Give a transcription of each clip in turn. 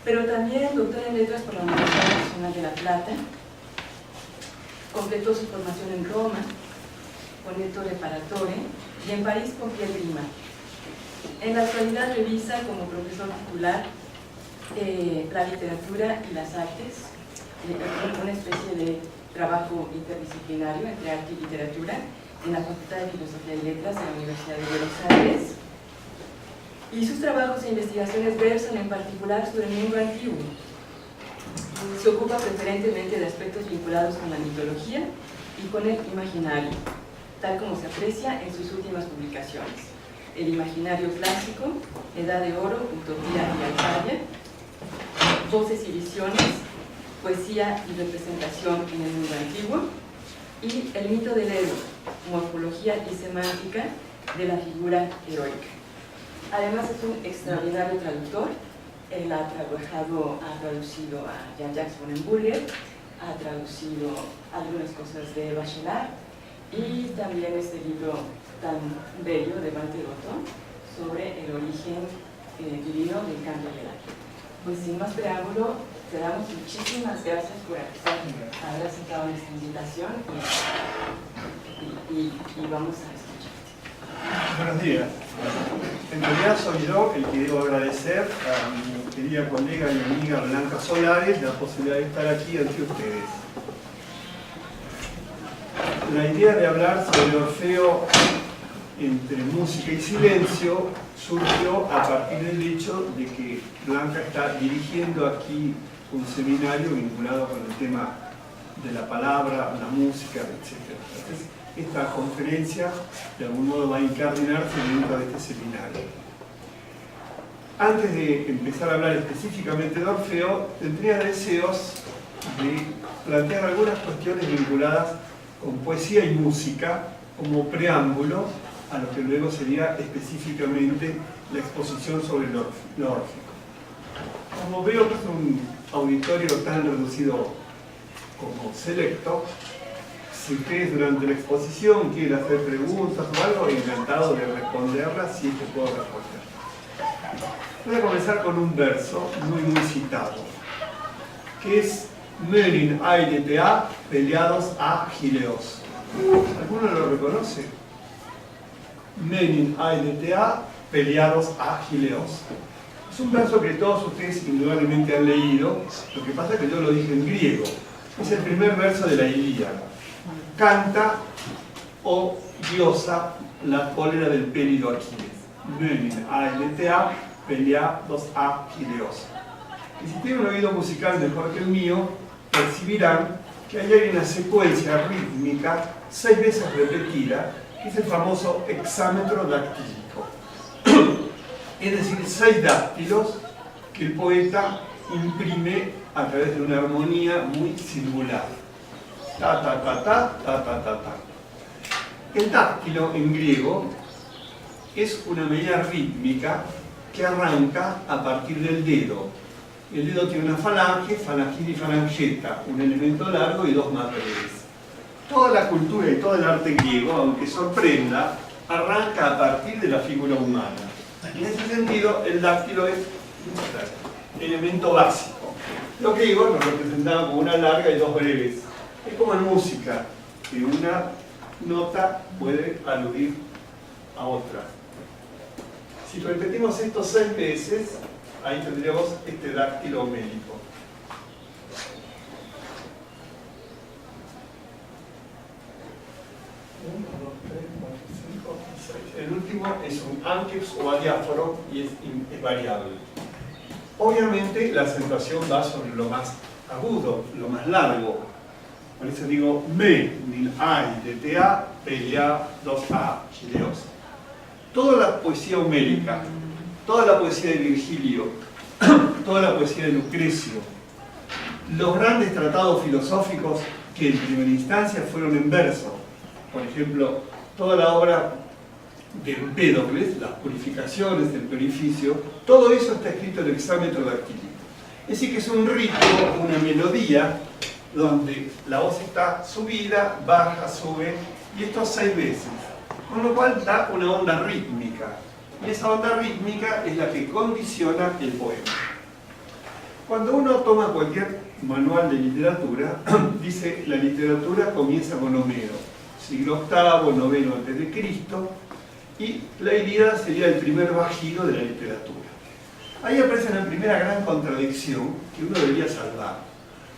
pero también doctor en letras por la Universidad Nacional de La Plata. Completó su formación en Roma con Ettore Paratore y en París con Pierre Grima. En la actualidad revisa como profesor titular la literatura y las artes, una especie de trabajo interdisciplinario entre arte y literatura en la Facultad de Filosofía y Letras de la Universidad de Buenos Aires. Y sus trabajos e investigaciones versan en particular sobre el mundo antiguo. Se ocupa preferentemente de aspectos vinculados con la mitología y con el imaginario, tal como se aprecia en sus últimas publicaciones: El imaginario clásico, Edad de Oro, Utopía y Alcaya, Voces y visiones, Poesía y representación en el mundo antiguo, y El mito del héroe, Morfología y semántica de la figura heroica. Además es un extraordinario traductor. Él ha traducido a Jean-Jacques Bonenburger, ha traducido algunas cosas de Bachelard, y también este libro tan bello de Walter Otto sobre el origen divino del canto y el arte. Pues sin más preámbulo, te damos muchísimas gracias por haber aceptado nuestra invitación y vamos a escucharte. Buenos días. En realidad soy yo el que debo agradecer a mi querida colega y amiga Blanca Solares la posibilidad de estar aquí ante ustedes. La idea de hablar sobre Orfeo entre música y silencio surgió a partir del hecho de que Blanca está dirigiendo aquí un seminario vinculado con el tema de la palabra, la música, etc. Entonces, esta conferencia de algún modo va a incardinarse dentro de este seminario. Antes de empezar a hablar específicamente de Orfeo, tendría deseos de plantear algunas cuestiones vinculadas con poesía y música como preámbulo a lo que luego sería específicamente la exposición sobre lo órfico. Como veo que es un auditorio tan reducido como selecto, si ustedes durante la exposición quieren hacer preguntas o algo, encantado de responderlas si es que puedo responder. Voy a comenzar con un verso muy citado, que es Menin Aidetea peleados a Gileos. ¿Alguno lo reconoce? Menin Aidetea peleados a Gileos. Es un verso que todos ustedes indudablemente han leído, lo que pasa es que yo lo dije en griego. Es el primer verso de la Ilíada. Canta, oh diosa, la cólera del pélido Aquiles. Menin Aidetea peleados a Gileos. Y si tienen un oído musical mejor que el mío, percibirán que ahí hay una secuencia rítmica 6 veces repetida, que es el famoso hexámetro dactílico. Es decir, 6 dáctilos que el poeta imprime a través de una armonía muy singular. Ta, ta, ta, ta, ta, ta, ta, ta. El dáctilo en griego es una medida rítmica que arranca a partir del dedo. El dedo tiene una falange, falangina y falangeta, un elemento largo y 2 más breves. Toda la cultura y todo el arte griego, aunque sorprenda, arranca a partir de la figura humana. En ese sentido, el dáctilo es un elemento básico. Los griegos lo representaban como una larga y 2 breves. Es como en música, que una nota puede aludir a otra. Si repetimos esto 6 veces, ahí tendríamos este dáctilo homélico. El último es un ánqueps o adiáforo y es variable. Obviamente la acentuación va sobre lo más agudo, lo más largo. Por eso digo me, nil, ai, de tea, pelea, 2a, gileos. Toda la poesía homérica, toda la poesía de Virgilio, toda la poesía de Lucrecio, los grandes tratados filosóficos que en primera instancia fueron en verso, por ejemplo, toda la obra de Empédocles, las purificaciones del perificio, todo eso está escrito en el hexámetro dactílico. Es decir, que es un ritmo, una melodía, donde la voz está subida, baja, sube, y esto 6 veces. Con lo cual da una onda rítmica. Y esa onda rítmica es la que condiciona el poema. Cuando uno toma cualquier manual de literatura, dice la literatura comienza con Homero, siglo VIII, IX a.C., y la Ilíada sería el primer bajido de la literatura. Ahí aparece la primera gran contradicción que uno debería salvar.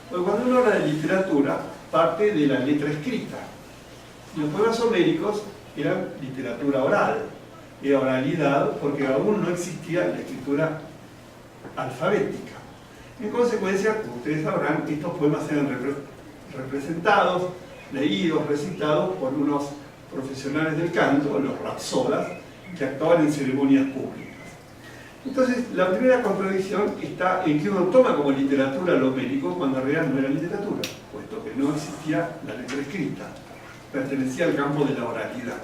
Porque cuando uno habla de literatura, parte de la letra escrita. Y los poemas homéricos eran literatura oral, era oralidad porque aún no existía la escritura alfabética. En consecuencia, como ustedes sabrán, estos poemas eran representados, leídos, recitados por unos profesionales del canto, los rapsodas, que actuaban en ceremonias públicas. Entonces, la primera contradicción está en que uno toma como literatura lo homérico cuando en realidad no era literatura, puesto que no existía la letra escrita, pertenecía al campo de la oralidad.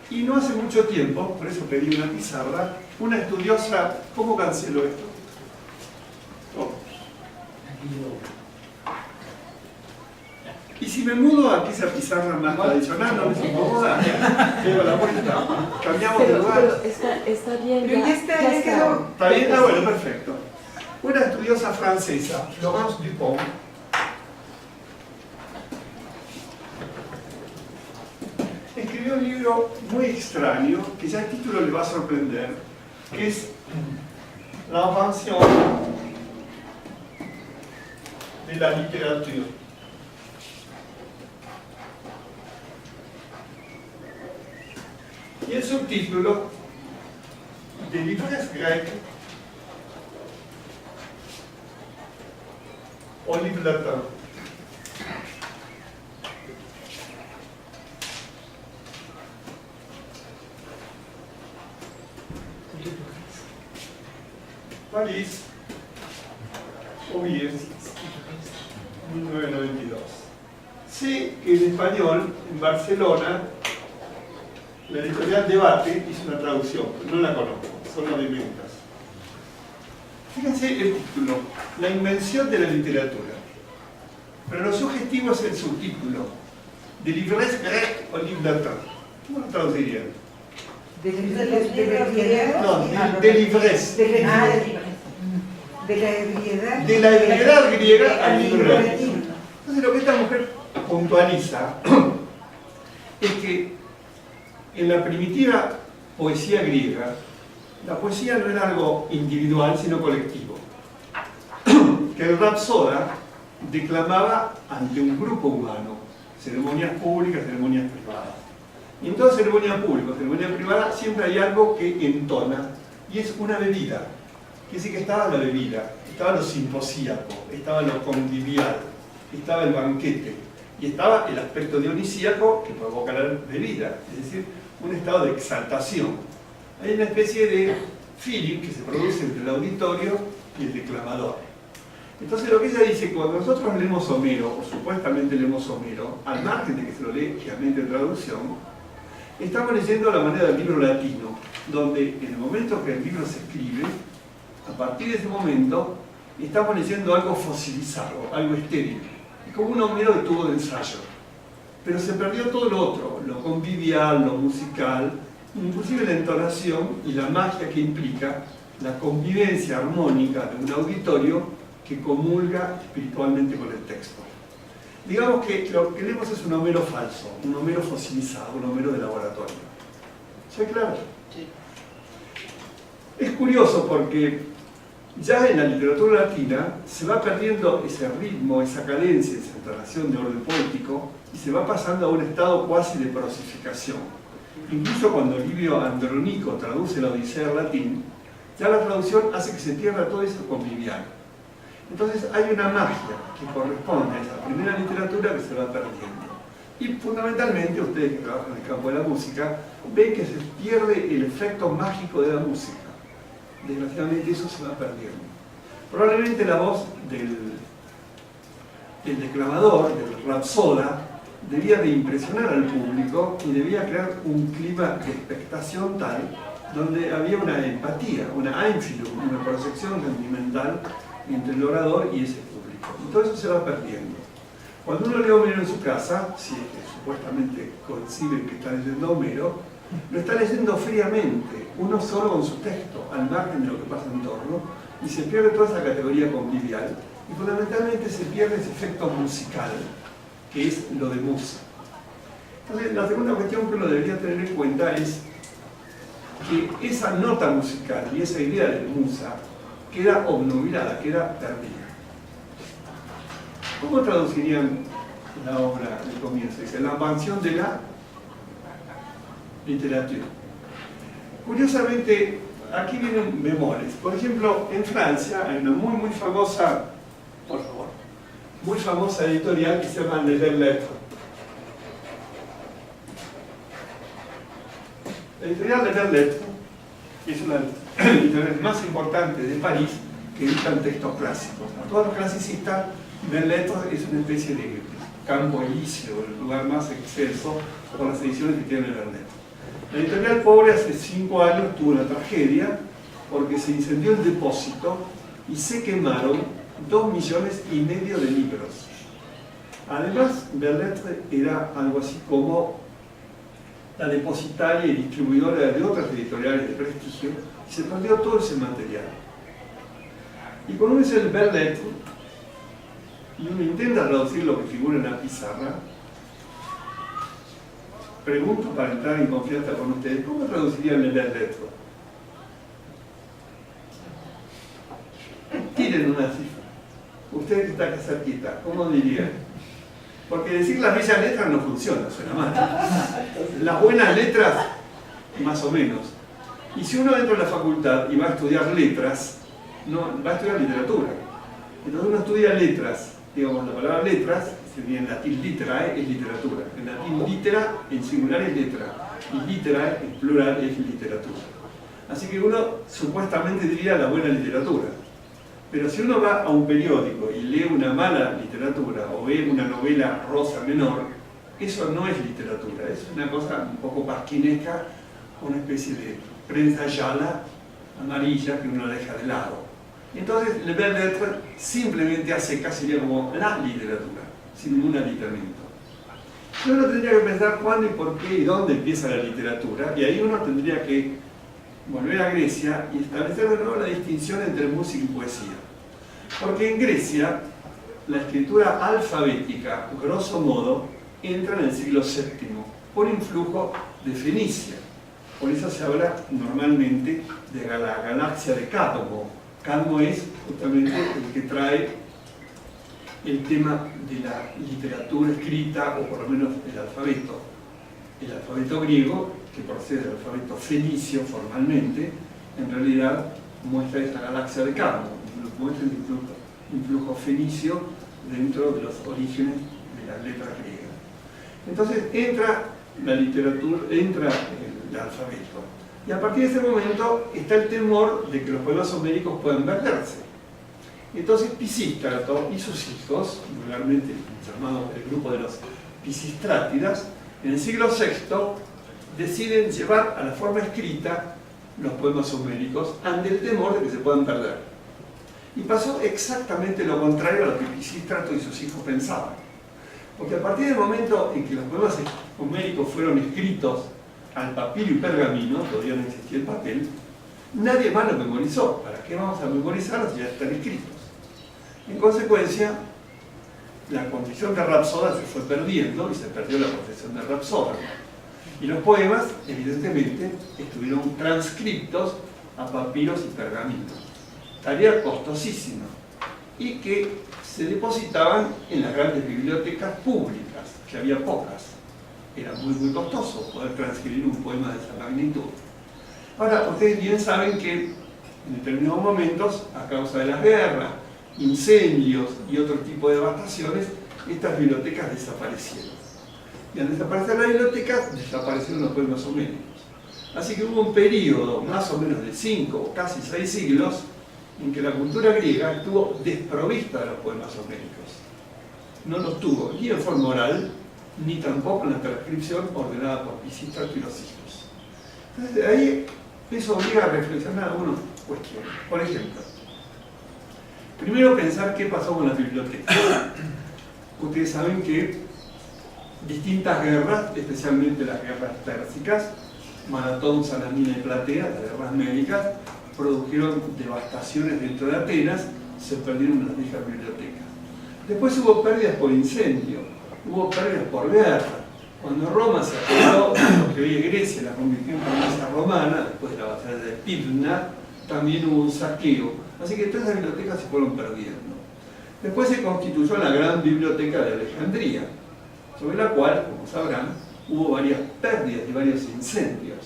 Y no hace mucho tiempo, por eso pedí una pizarra, una estudiosa... ¿Cómo cancelo esto? Y si me mudo aquí esa pizarra más tradicional, no me incomoda, llevo la vuelta, cambiamos de lugar. Pero está bien, Pero ya está. ¿Está bien? Ah, bueno, perfecto. Una estudiosa francesa, Florence Dupont, escribió un libro muy extraño, que ya el título le va a sorprender, que es L'invention de la littérature. Y el subtítulo, de livres grecs au livre latin. París, Oviedo, 1992. Sé que en español, en Barcelona, la editorial Debate hizo una traducción, pero no la conozco, solo de ventas. Fíjense el título, La invención de la literatura. Pero lo sugestivo es el subtítulo, de livres grecs au livre latin. ¿Cómo lo traducirían? De la No, de livres. De la ebriedad griega al libro latino. Entonces lo que esta mujer puntualiza es que en la primitiva poesía griega, la poesía no era algo individual, sino colectivo. Que el rapsoda declamaba ante un grupo humano, ceremonias públicas, ceremonias privadas. Y en toda ceremonia pública, ceremonia privada, siempre hay algo que entona, y es una bebida. Quiere decir que estaba la bebida, estaba lo simposíaco, estaba lo convivial, estaba el banquete, y estaba el aspecto dionisíaco que provoca la bebida, es decir, un estado de exaltación. Hay una especie de feeling que se produce entre el auditorio y el declamador. Entonces lo que ella dice, cuando nosotros leemos Homero, o supuestamente leemos Homero, al margen de que se lo lee realmente en traducción, estamos leyendo a la manera del libro latino, donde en el momento que el libro se escribe, a partir de ese momento, estamos leyendo algo fosilizado, algo estéril, como un Homero de tubo de ensayo. Pero se perdió todo lo otro, lo convivial, lo musical, inclusive la entonación y la magia que implica la convivencia armónica de un auditorio que comulga espiritualmente con el texto. Digamos que lo que leemos es un Homero falso, un Homero fosilizado, un Homero de laboratorio. ¿Sí, claro? Sí. Es curioso porque ya en la literatura latina se va perdiendo ese ritmo, esa cadencia, esa entonación de orden poético y se va pasando a un estado cuasi de prosificación. Incluso cuando Livio Andronico traduce la Odisea al latín, ya la traducción hace que se pierda todo eso convivial. Entonces hay una magia que corresponde a esa primera literatura que se va perdiendo. Y fundamentalmente, ustedes que trabajan en el campo de la música, ven que se pierde el efecto mágico de la música. Desgraciadamente eso se va perdiendo. Probablemente la voz del declamador, del rapsoda, debía de impresionar al público y debía crear un clima de expectación tal donde había una empatía, una Einfühlung, una proyección sentimental entre el orador y ese público. Y todo eso se va perdiendo. Cuando uno lee Homero en su casa, si es que supuestamente concibe que está leyendo Homero, lo está leyendo fríamente, uno solo con su texto, al margen de lo que pasa en torno, y se pierde toda esa categoría convivial, y fundamentalmente se pierde ese efecto musical, que es lo de musa. Entonces, la segunda cuestión que uno debería tener en cuenta es que esa nota musical y esa idea de musa queda obnubilada, queda perdida. ¿Cómo traducirían la obra del comienzo? Dice, la invención de la literatura. Curiosamente, aquí vienen bemoles. Por ejemplo, en Francia hay una muy famosa, por favor, muy famosa editorial que se llama Les Lettres. La editorial Les Lettres es una de las editoriales más importantes de París que editan textos clásicos. A todos los clasicistas, Les Lettres es una especie de campo elíseo, el lugar más excelso por las ediciones que tiene Les Lettres. La editorial pobre hace 5 años tuvo una tragedia porque se incendió el depósito y se quemaron 2,5 millones de libros. Además, Les Lettres era algo así como la depositaria y distribuidora de otras editoriales de prestigio, y se perdió todo ese material. Y cuando uno dice el Les Lettres, y uno intenta traducir lo que figura en la pizarra, pregunto para entrar en confianza con ustedes, ¿cómo traducirían el Les Lettres? Tiren una cifra. Ustedes que están acá cerquita, ¿cómo dirían? Porque decir las bellas letras no funciona, suena mal. Las buenas letras, más o menos. Y si uno entra en la facultad y va a estudiar letras, no, va a estudiar literatura. Entonces uno estudia letras, digamos, la palabra letras, sería en latín literae, es literatura. En latín litera, en singular es letra. Y literae, en plural, es literatura. Así que uno supuestamente diría la buena literatura. Pero si uno va a un periódico y lee una mala literatura o ve una novela rosa menor, eso no es literatura, es una cosa un poco pasquinesca, una especie de prensa yala amarilla que uno deja de lado. Entonces, Le Les Lettres simplemente a secas sería como la literatura, sin ningún aditamento. Y uno tendría que pensar cuándo y por qué y dónde empieza la literatura, y ahí uno tendría que volver a Grecia y establecer de nuevo la distinción entre música y poesía. Porque en Grecia, la escritura alfabética, grosso modo, entra en el siglo VII, por influjo de Fenicia. Por eso se habla normalmente de la galaxia de Cadmo. Cadmo es justamente el que trae el tema de la literatura escrita, o por lo menos el alfabeto. El alfabeto griego, que procede del alfabeto fenicio formalmente, en realidad muestra esa galaxia de Cadmo, muestra el influjo fenicio dentro de los orígenes de las letras griegas. Entonces entra la literatura, entra el alfabeto. Y a partir de ese momento está el temor de que los poemas homéricos puedan perderse. Entonces Pisístrato y sus hijos, vulgarmente llamado el grupo de los Pisistrátidas, en el siglo VI deciden llevar a la forma escrita los poemas homéricos ante el temor de que se puedan perder. Y pasó exactamente lo contrario a lo que Pisístrato y sus hijos pensaban. Porque a partir del momento en que los poemas homéricos fueron escritos al papiro y pergamino, todavía no existía el papel, nadie más lo memorizó. ¿Para qué vamos a memorizarlos si ya están escritos? En consecuencia, la condición de rapsoda se fue perdiendo y se perdió la profesión de rapsoda. Y los poemas, evidentemente, estuvieron transcriptos a papiros y pergaminos. Tarea costosísima y que se depositaban en las grandes bibliotecas públicas, que había pocas. Era muy costoso poder transcribir un poema de esa magnitud. Ahora, ustedes bien saben que en determinados momentos, a causa de las guerras, incendios y otro tipo de devastaciones, estas bibliotecas desaparecieron. Y al desaparecer las bibliotecas, desaparecieron los poemas homéricos. Así que hubo un periodo más o menos de 5 o casi 6 siglos en que la cultura griega estuvo desprovista de los poemas homéricos. No los tuvo ni en forma oral, ni tampoco en la transcripción ordenada por Pisístrato y los hijos. Entonces, de ahí eso obliga a reflexionar algunas cuestiones. Por ejemplo, primero pensar qué pasó con las bibliotecas. Ustedes saben que distintas guerras, especialmente las guerras pérsicas, Maratón, Salamina y Platea, las guerras médicas, produjeron devastaciones dentro de Atenas, se perdieron las viejas bibliotecas. Después hubo pérdidas por incendio, hubo pérdidas por guerra. Cuando Roma se apoderó de lo que hoy es Grecia, la convirtió en provincia romana, después de la batalla de Pydna, también hubo un saqueo. Así que todas las bibliotecas se fueron perdiendo. Después se constituyó la gran biblioteca de Alejandría, sobre la cual, como sabrán, hubo varias pérdidas y varios incendios.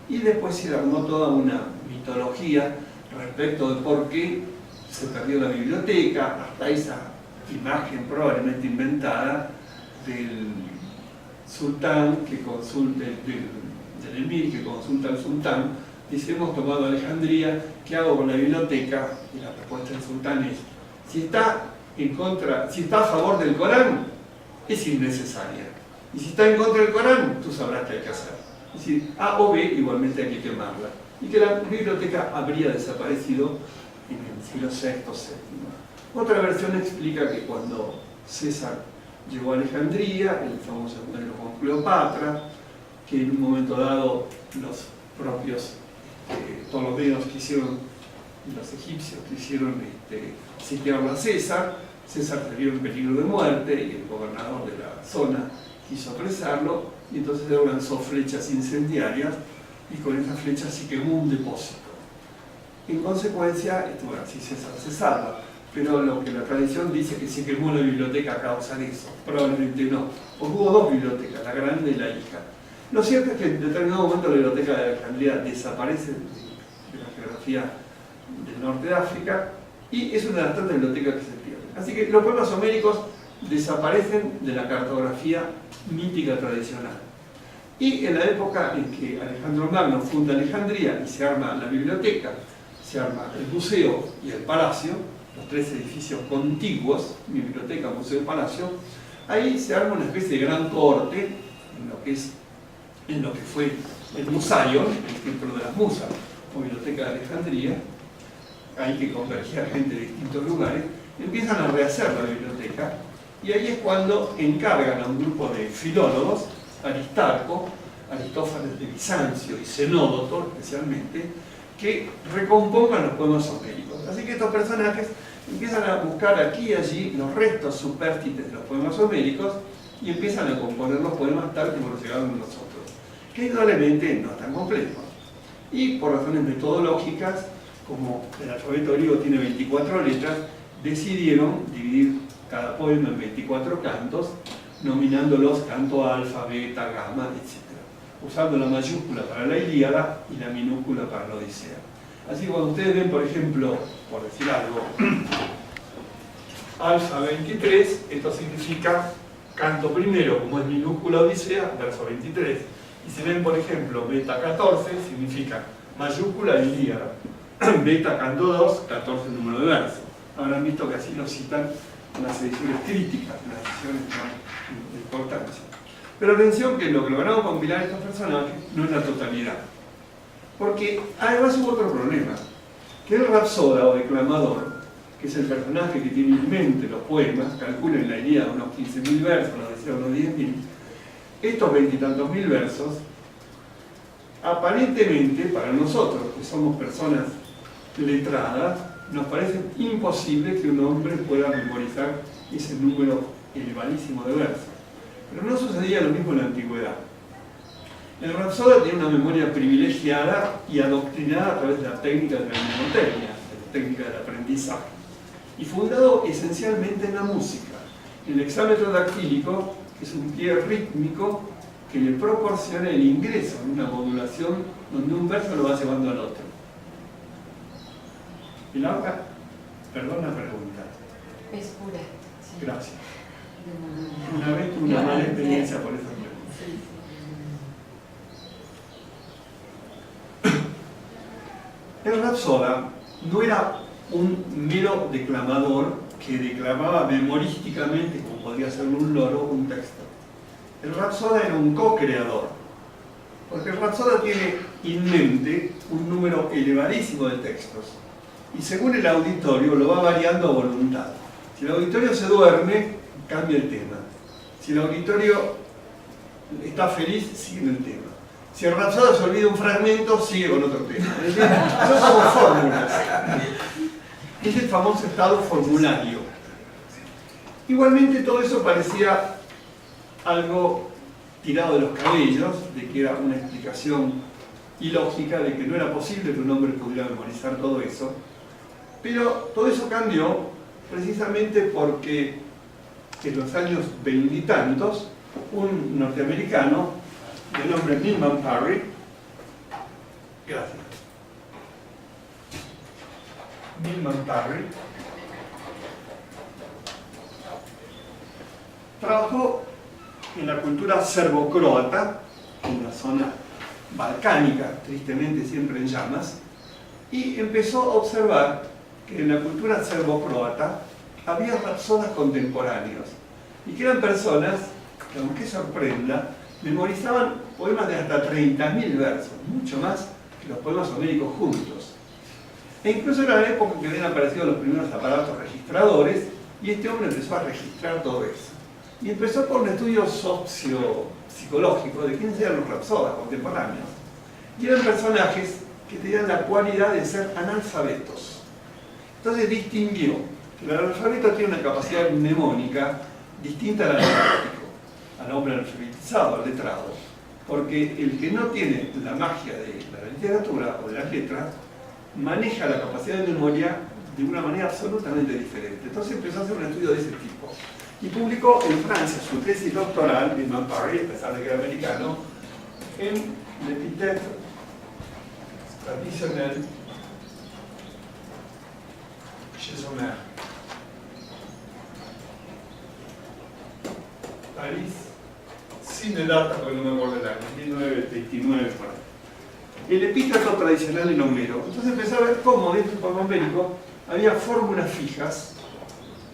Y después se armó toda una mitología respecto de por qué se perdió la biblioteca, hasta esa imagen probablemente inventada del sultán que consulta, del emir que consulta al sultán, dice: hemos tomado Alejandría, ¿qué hago con la biblioteca? Y la respuesta del sultán es: si está a favor del Corán, es innecesaria. Y si está en contra del Corán, tú sabrás qué hay que hacer. Es decir, A o B, igualmente hay que quemarla. Y que la biblioteca habría desaparecido en el siglo VI, VII. Otra versión explica que cuando César llegó a Alejandría, el famoso encuentro con Cleopatra, que en un momento dado los propios ptolomeos quisieron, los egipcios quisieron sitiarlo a César. César se vio en peligro de muerte y el gobernador de la zona quiso apresarlo, y entonces le lanzó flechas incendiarias y con esas flechas se quemó un depósito. En consecuencia, bueno, así César se salva, pero lo que la tradición dice es que se quemó la biblioteca a causa de eso. Probablemente no, porque hubo dos bibliotecas, la grande y la hija. Lo cierto es que en determinado momento la biblioteca de Alejandría desaparece de la geografía del norte de África y es una de las tantas bibliotecas que se pierden. Así que los poemas homéricos desaparecen de la cartografía mítica tradicional. Y en la época en que Alejandro Magno funda Alejandría y se arma la biblioteca, se arma el museo y el palacio, los tres edificios contiguos, biblioteca, museo y palacio, ahí se arma una especie de gran corte en lo que fue el Musaion, el templo de las musas, o biblioteca de Alejandría. Ahí que convergía gente de distintos lugares, empiezan a rehacer la biblioteca, y ahí es cuando encargan a un grupo de filólogos, Aristarco, Aristófanes de Bizancio y Zenódoto especialmente, que recompongan los poemas homéricos. Así que estos personajes empiezan a buscar aquí y allí los restos supérstites de los poemas homéricos y empiezan a componer los poemas tal como los llegaron nosotros, que indudablemente no es tan complejo. Y por razones metodológicas, como el alfabeto griego tiene 24 letras, decidieron dividir cada poema en 24 cantos, nominándolos canto alfa, beta, gamma, etc. Usando la mayúscula para la Ilíada y la minúscula para la Odisea. Así que cuando ustedes ven, por ejemplo, por decir algo, alfa 23, esto significa canto primero, como es minúscula Odisea, verso 23. Y si ven, por ejemplo, beta 14, significa mayúscula Ilíada. Beta canto 2, 14 número de verso. Habrán visto que así lo citan las ediciones críticas, las ediciones de importancia. Pero atención que lo que lograron compilar estos personajes no es la totalidad. Porque además hubo otro problema, que el rapsoda o declamador, que es el personaje que tiene en mente los poemas, calculen la Ilíada unos 15.000 versos, la Odisea unos 10.000, estos 20 y tantos mil versos, aparentemente para nosotros, que somos personas letradas, nos parece imposible que un hombre pueda memorizar ese número elevadísimo de versos. Pero no sucedía lo mismo en la antigüedad. El rapsoda tiene una memoria privilegiada y adoctrinada a través de la técnica de la mnemotecnia, la técnica del aprendizaje, y fundado esencialmente en la música, en el hexámetro dactílico, que es un pie rítmico que le proporciona el ingreso en una modulación donde un verso lo va llevando al otro. Y la otra, perdón la pregunta. Es pura. Sí. Gracias. Una vez tuve una mala experiencia por esa pregunta. El rapsoda no era un mero declamador que declamaba memorísticamente, como podría ser un loro, un texto. El rapsoda era un co-creador, porque el rapsoda tiene en mente un número elevadísimo de textos, y según el auditorio lo va variando a voluntad. Si el auditorio se duerme, cambia el tema. Si el auditorio está feliz, sigue el tema. Si el Rapsoda se olvida un fragmento, sigue con otro tema. Es decir, son como fórmulas. Es el famoso estado formulario. Igualmente todo eso parecía algo tirado de los cabellos, de que era una explicación ilógica, de que no era posible que un hombre pudiera memorizar todo eso. Pero todo eso cambió precisamente porque en los años veintitantos, un norteamericano de nombre Milman Parry, Milman Parry, trabajó en la cultura serbo-croata, en la zona balcánica, tristemente siempre en llamas, y empezó a observar que en la cultura serbo-croata había rapsodas contemporáneos, y que eran personas que, aunque sorprenda, memorizaban poemas de hasta 30.000 versos, mucho más que los poemas homéricos juntos. E incluso era la época en que habían aparecido los primeros aparatos registradores, y este hombre empezó a registrar todo eso. Y empezó por un estudio socio-psicológico de quiénes eran los rapsodas contemporáneos. Y eran personajes que tenían la cualidad de ser analfabetos. Entonces distinguió que el analfabeto tiene una capacidad mnemónica distinta al analfabético, al hombre alfabetizado, al letrado, porque el que no tiene la magia de la literatura o de las letras maneja la capacidad de memoria de una manera absolutamente diferente. Entonces empezó a hacer un estudio de ese tipo y publicó en Francia su tesis doctoral, Milman Parry, a pesar de que era americano, en l'Épithète traditionnelle chez Homère. París, sin data, porque no me acuerdo el año, 1929 por ahí. El epíteto tradicional en Homero. Entonces empezó a ver cómo dentro del poema homérico había fórmulas fijas,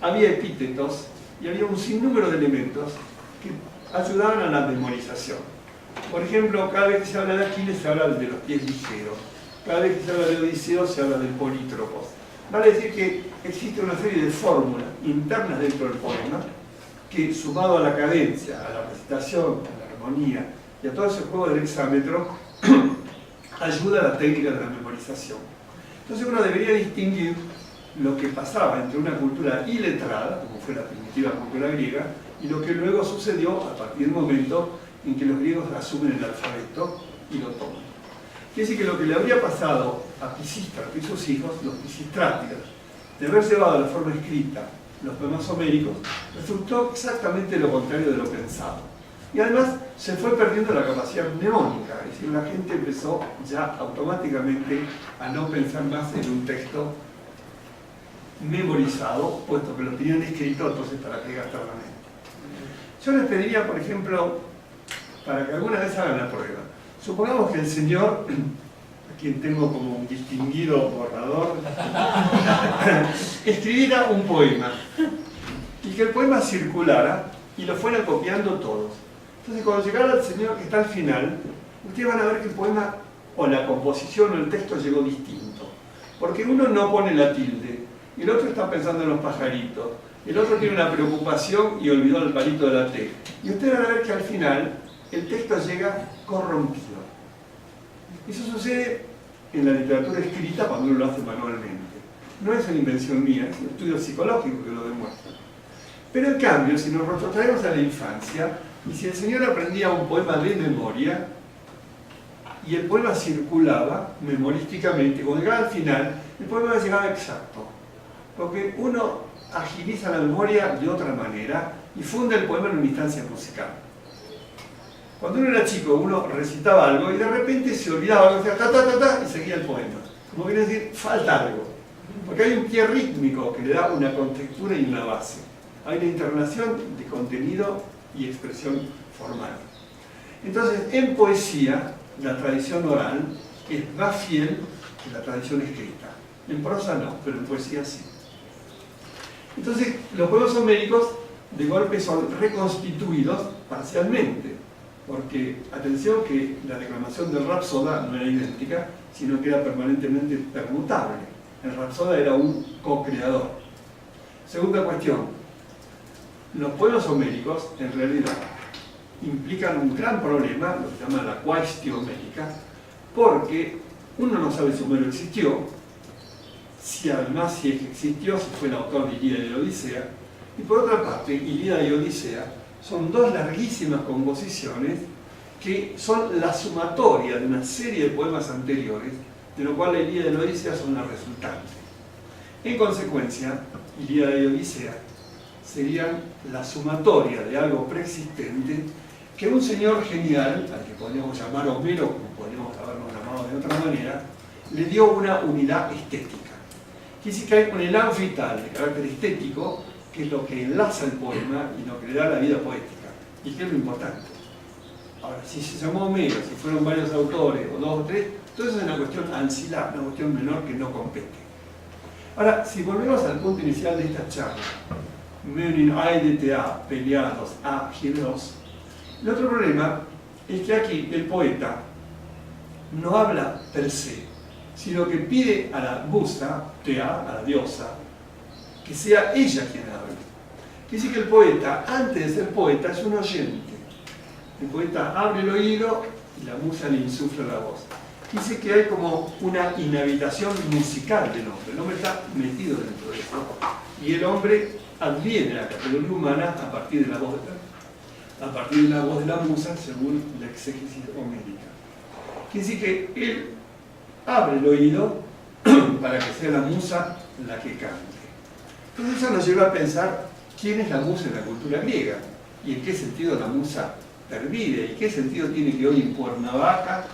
había epítetos y había un sinnúmero de elementos que ayudaban a la memorización. Por ejemplo, cada vez que se habla de Aquiles se habla de los pies ligeros, cada vez que se habla de Odiseo se habla del polítropos. Vale decir que existe una serie de fórmulas internas dentro del poema que, sumado a la cadencia, a la recitación, a la armonía y a todo ese juego del hexámetro, ayuda a la técnica de la memorización. Entonces uno debería distinguir lo que pasaba entre una cultura iletrada, como fue la primitiva cultura griega, y lo que luego sucedió a partir del momento en que los griegos asumen el alfabeto y lo toman. Quiere decir que lo que le habría pasado a Pisístrato y sus hijos, los pisistráticos, de haber llevado a la forma escrita los poemas homéricos, resultó exactamente lo contrario de lo pensado. Y además se fue perdiendo la capacidad mnemónica, es decir, la gente empezó ya automáticamente a no pensar más en un texto memorizado, puesto que lo tenían escrito, entonces para qué gastar la mente. Yo les pediría, por ejemplo, para que alguna vez hagan la prueba. Supongamos que el señor, a quien tengo como un distinguido borrador, escribiera un poema y que el poema circulara y lo fueran copiando todos. Entonces cuando llegara el señor que está al final, ustedes van a ver que el poema o la composición o el texto llegó distinto. Porque uno no pone la tilde, y el otro está pensando en los pajaritos, el otro tiene una preocupación y olvidó el palito de la T. Y ustedes van a ver que al final el texto llega corrompido. Eso sucede en la literatura escrita cuando uno lo hace manualmente. No es una invención mía, es un estudio psicológico que lo demuestra. Pero en cambio, si nos retrotraemos a la infancia, y si el señor aprendía un poema de memoria, y el poema circulaba memorísticamente, cuando llegaba al final, el poema llegaba exacto. Porque uno agiliza la memoria de otra manera y funda el poema en una instancia musical. Cuando uno era chico, uno recitaba algo y de repente se olvidaba algo, decía ta ta ta ta y seguía el poema. Como quiere decir, falta algo. Porque hay un pie rítmico que le da una contextura y una base. Hay una internación de contenido y expresión formal. Entonces, en poesía, la tradición oral es más fiel que la tradición escrita. En prosa no, pero en poesía sí. Entonces, los poemas homéricos de golpe son reconstituidos parcialmente, porque, atención, que la declamación del Rapsoda no era idéntica, sino que era permanentemente permutable. El Rapsoda era un co-creador. Segunda cuestión, los poemas homéricos, en realidad, implican un gran problema, lo que llaman la quaestio médica, porque uno no sabe si Homero existió, si además si es que existió, si fue el autor de Ilíada y la Odisea, y por otra parte, Ilíada y Odisea son dos larguísimas composiciones que son la sumatoria de una serie de poemas anteriores, de lo cual la Ilíada y la Odisea son la resultante. En consecuencia, Ilíada y Odisea serían la sumatoria de algo preexistente que un señor genial, al que podríamos llamar Homero, como podríamos haberlo llamado de otra manera, le dio una unidad estética. Quiere decir que hay un elan vital de carácter estético, que es lo que enlaza el poema y lo que le da la vida poética, y que es lo importante. Ahora, si se llamó Homero, si fueron varios autores, o dos o tres, todo eso es una cuestión ancilar, una cuestión menor que no compete. Ahora, si volvemos al punto inicial de esta charla, Menin AEDTA, peleados, a Gileos, el otro problema es que aquí el poeta no habla per se, sino que pide a la musa, Tea, a la diosa, que sea ella quien hable. Quiere decir que el poeta, antes de ser poeta, es un oyente. El poeta abre el oído y la musa le insufla la voz. Quiere decir que hay como una inhabitación musical del hombre. El hombre está metido dentro de eso. Y el hombre adviene la categoría humana a partir de la voz de la musa, según la exégesis homérica. Quiere decir que él abre el oído para que sea la musa la que cante. Entonces eso nos lleva a pensar quién es la musa en la cultura griega y en qué sentido la musa pervive y qué sentido tiene que hoy en Cuernavaca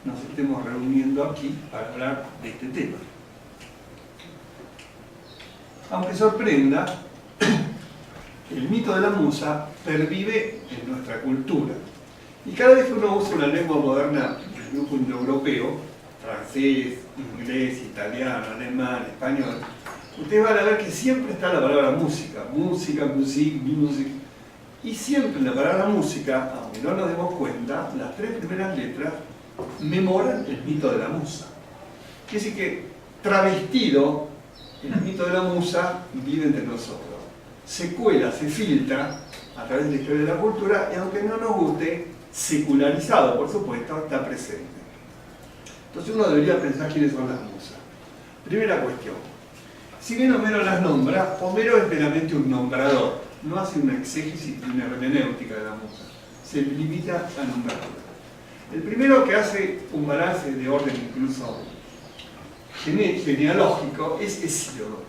nos estemos reuniendo aquí para hablar de este tema. Aunque sorprenda, el mito de la musa pervive en nuestra cultura. Y cada vez que uno usa una lengua moderna del grupo indoeuropeo, francés, inglés, italiano, alemán, español, ustedes van a ver que siempre está la palabra música, música, music, y siempre en la palabra música, aunque no nos demos cuenta, las tres primeras letras memoran el mito de la musa. Quiere decir que travestido, el mito de la musa vive entre nosotros. Se cuela, se filtra a través de la historia de la cultura y aunque no nos guste, secularizado, por supuesto, está presente. Entonces uno debería pensar quiénes son las musas. Primera cuestión. Si bien Homero las nombra, Homero es meramente un nombrador. No hace una exégesis ni una hermenéutica de la musa. Se limita a nombrarla. El primero que hace un balance de orden incluso genealógico es Hesíodo.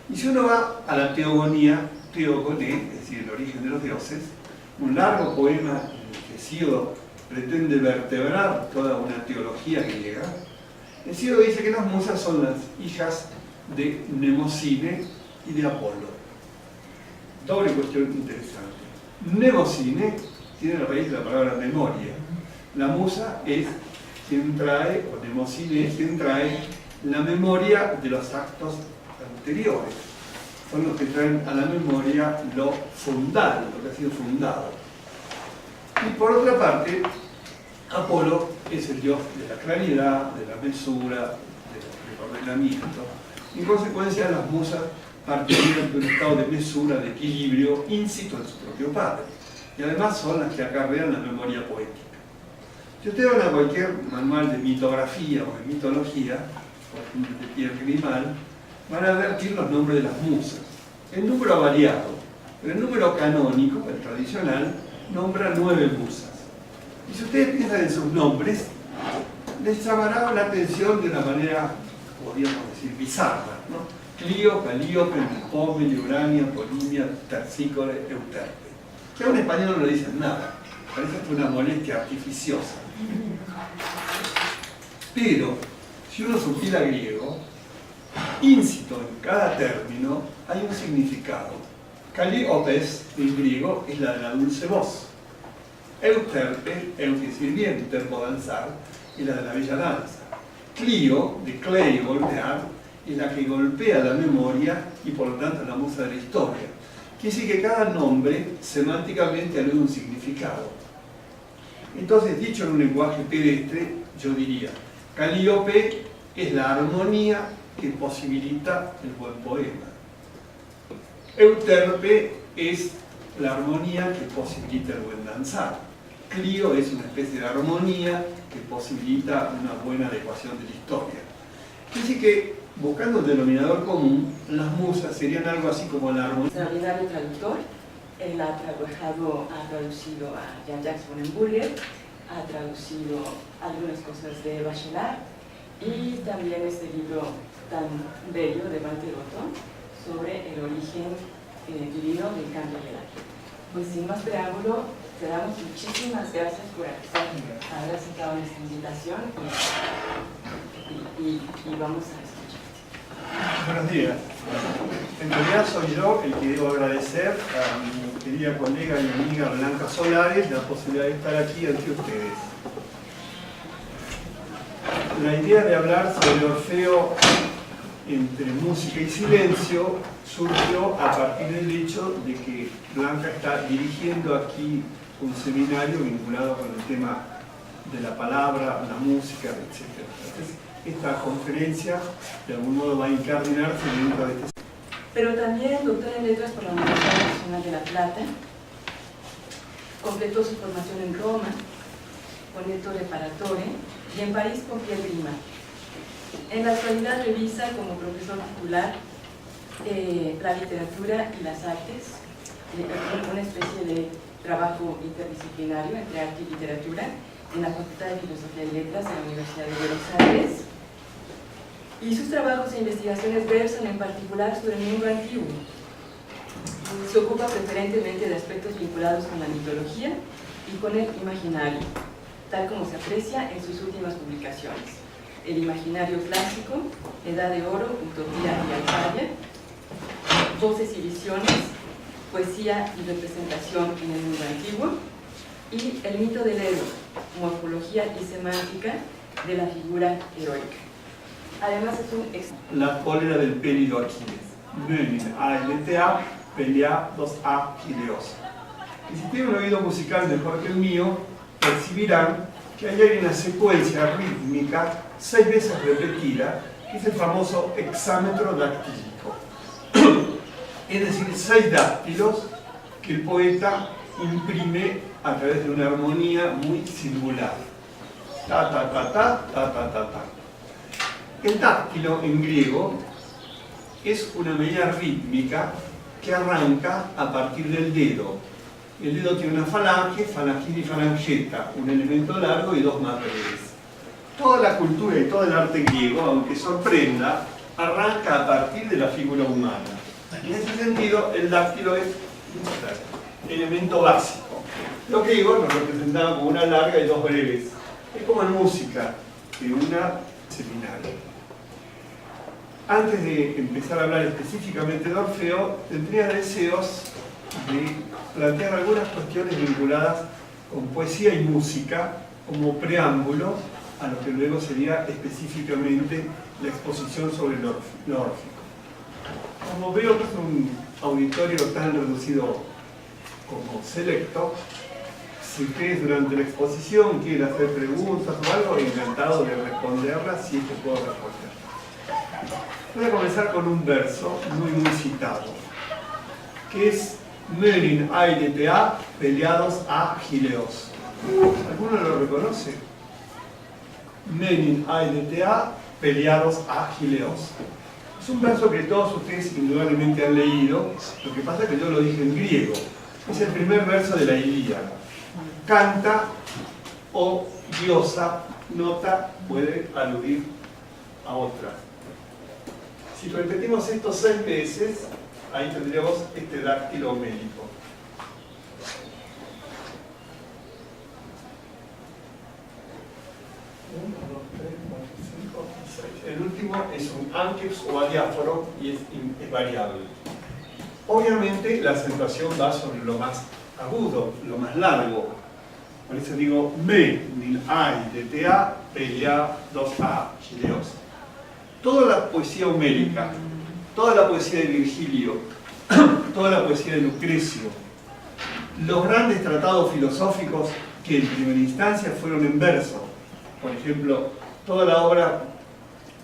Y si uno va a la Teogonía, Teogoné, es decir, el origen de los dioses, un largo poema en el que Hesíodo pretende vertebrar toda una teología griega, Hesíodo dice que las musas son las hijas de Mnemosine y de Apolo. Doble cuestión interesante. Mnemosine tiene la raíz de la palabra memoria. La musa es quien trae, o Mnemosine es quien trae la memoria de los actos anteriores. Son los que traen a la memoria lo fundado, lo que ha sido fundado. Y por otra parte, Apolo es el dios de la claridad, de la mesura, del ordenamiento. En consecuencia, las musas partieron de un estado de mesura, de equilibrio, íncito en su propio padre. Y además son las que acarrean la memoria poética. Si ustedes van a cualquier manual de mitografía o de mitología, por ejemplo de Pierre Grimal, van a advertir los nombres de las musas. El número ha variado, pero el número canónico, el tradicional, nombra 9 musas. Y si ustedes piensan en sus nombres, les llamará la atención de una manera, podríamos decir, bizarra, ¿no? Clio, Calíope, Melpomene, Urania, Polimia, Terpsícore, Euterpe. Que a un español no le dicen nada, parece una molestia artificiosa. Pero, si uno supiera griego, íncito en cada término hay un significado. Calliope en griego es la de la dulce voz. Euterpe, quiere decir viento, terpo danzar, es la de la bella danza. Clio, de clay, golpear, es la que golpea la memoria y por lo tanto la musa de la historia. Quiere decir que cada nombre semánticamente alude a un significado. Entonces, dicho en un lenguaje pedestre, yo diría, Calíope es la armonía que posibilita el buen poema. Euterpe es la armonía que posibilita el buen danzar. Clio es una especie de armonía que posibilita una buena adecuación de la historia. Así que, buscando un denominador común, las musas serían algo así como la armonía. Extraordinario traductor, él ha traducido a Jean-Jacques Bonenburger, ha traducido algunas cosas de Bachelard y también este libro tan bello de Walter Otto sobre el origen divino del canto del ángel. Pues sin más preámbulo, te damos muchísimas gracias por haber aceptado nuestra invitación y vamos a escucharte. Buenos días. En realidad soy yo el que debo agradecer a mi querida colega y amiga Blanca Solares la posibilidad de estar aquí ante ustedes. La idea de hablar sobre Orfeo entre música y silencio surgió a partir del hecho de que Blanca está dirigiendo aquí un seminario vinculado con el tema de la palabra, la música, etc. Entonces, esta conferencia de algún modo va a incardinarse dentro de este. Pero también doctor en letras por la Universidad Nacional de La Plata, completó su formación en Roma con Ettore Paratore y en París con Pierre Grima. En la actualidad revisa como profesor titular la literatura y las artes, una especie de trabajo interdisciplinario entre arte y literatura en la Facultad de Filosofía y Letras de la Universidad de Buenos Aires. Y sus trabajos e investigaciones versan en particular sobre el mundo antiguo. Se ocupa preferentemente de aspectos vinculados con la mitología y con el imaginario, tal como se aprecia en sus últimas publicaciones: El imaginario clásico, Edad de Oro, Utopía y Alfaya, Voces y visiones, Poesía y representación en el mundo antiguo, y El mito del héroe, Morfología y semántica de la figura heroica. Además es un La cólera del pélido Aquiles. Mönin, A-L-T-A, pelea 2A, Gileos. Y si tienen un oído musical mejor que el mío, percibirán que ahí hay una secuencia rítmica 6 veces repetida, que es el famoso hexámetro dactílico. Es decir, 6 dáctilos que el poeta imprime a través de una armonía muy singular. Ta, ta, ta, ta, ta, ta, ta, ta. El dáctilo en griego es una medida rítmica que arranca a partir del dedo. El dedo tiene una falange, falangina y falangeta, un elemento largo y 2 más breves. Toda la cultura y todo el arte griego, aunque sorprenda, arranca a partir de la figura humana. En ese sentido, el dáctilo es un elemento básico. Los griegos lo representaban como una larga y 2 breves. Es como en música, de una seminario. Antes de empezar a hablar específicamente de Orfeo, tendría deseos de plantear algunas cuestiones vinculadas con poesía y música como preámbulo a lo que luego sería específicamente la exposición sobre lo órfico. Como veo que es un auditorio tan reducido como selecto, si ustedes durante la exposición quieren hacer preguntas o algo, encantado de responderlas si es que puedo responder. Voy a comenzar con un verso muy citado, que es Mönin, A-L-T-A, peleados a Gileos. ¿Alguno lo reconoce? Mönin, A-L-T-A, peleados a Gileos. Es un verso que todos ustedes indudablemente han leído, lo que pasa es que yo lo dije en griego. Es el primer verso de la Ilíada. Canta o diosa, nota puede aludir a otra. Si repetimos esto 6 veces, ahí tendríamos este dáctilo homélico. 1, 2, 3, 4, 5 y 6. El último es un ánqueps o adiáforo y es variable. Obviamente la acentuación va sobre lo más agudo, lo más largo. Por eso digo me, nil ai, de ta, pelea, 2a, gileos. Toda la poesía homérica, toda la poesía de Virgilio, toda la poesía de Lucrecio, los grandes tratados filosóficos que en primera instancia fueron en verso, por ejemplo, toda la obra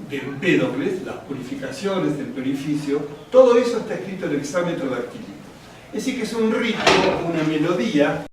de Empédocles, las purificaciones del Perificio, todo eso está escrito en hexámetro dactílico. Es decir, que es un ritmo, una melodía